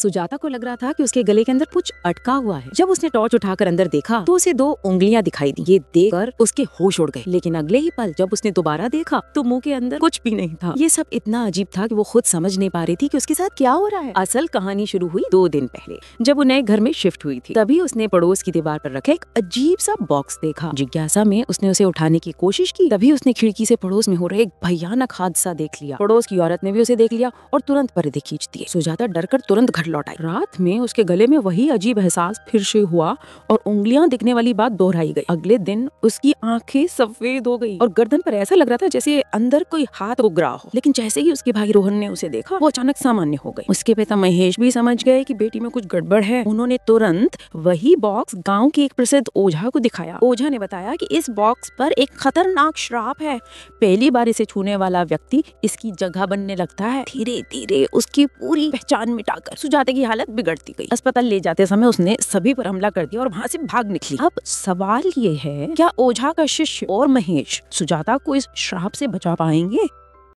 सुजाता को लग रहा था कि उसके गले के अंदर कुछ अटका हुआ है। जब उसने टॉर्च उठाकर अंदर देखा तो उसे 2 उंगलियां दिखाई दी। ये देखकर उसके होश उड़ गए, लेकिन अगले ही पल जब उसने दोबारा देखा तो मुंह के अंदर कुछ भी नहीं था। ये सब इतना अजीब था कि वो खुद समझ नहीं पा रही थी कि उसके साथ क्या हो रहा है। असल कहानी शुरू हुई 2 दिन पहले, जब वो नए घर में शिफ्ट हुई थी। तभी उसने पड़ोस की दीवार पर रखे एक अजीब सा बॉक्स देखा। जिज्ञासा में उसने उसे उठाने की कोशिश की। तभी उसने खिड़की से पड़ोस में हो रहे एक भयानक हादसा देख लिया। पड़ोस की औरत ने भी उसे देख लिया और तुरंत पर्दे खींच दिए। सुजाता डरकर तुरंत घर लौट आई। रात में उसके गले में वही अजीब एहसास फिर से हुआ और उंगलियां दिखने वाली बात दोहराई गई। अगले दिन उसकी आंखें सफेद हो गई और गर्दन पर ऐसा लग रहा था जैसे अंदर कोई हाथ उग रहा हो। लेकिन जैसे ही उसके भाई रोहन ने उसे देखा, वो अचानक सामान्य हो गई। उसके पिता महेश भी समझ गए कि बेटी में कुछ गड़बड़ है। उन्होंने तुरंत वही बॉक्स गांव के एक प्रसिद्ध ओझा को दिखाया। ओझा ने बताया कि इस बॉक्स पर एक खतरनाक श्राप है। पहली बार इसे छूने वाला व्यक्ति इसकी जगह बनने लगता है। धीरे धीरे उसकी पूरी पहचान मिटाकर सुजाता की हालत बिगड़ती गई। अस्पताल ले जाते समय उसने सभी पर हमला कर दिया और वहाँ से भाग निकली। अब सवाल ये है, क्या ओझा का शिष्य और महेश सुजाता को इस श्राप से बचा पाएंगे?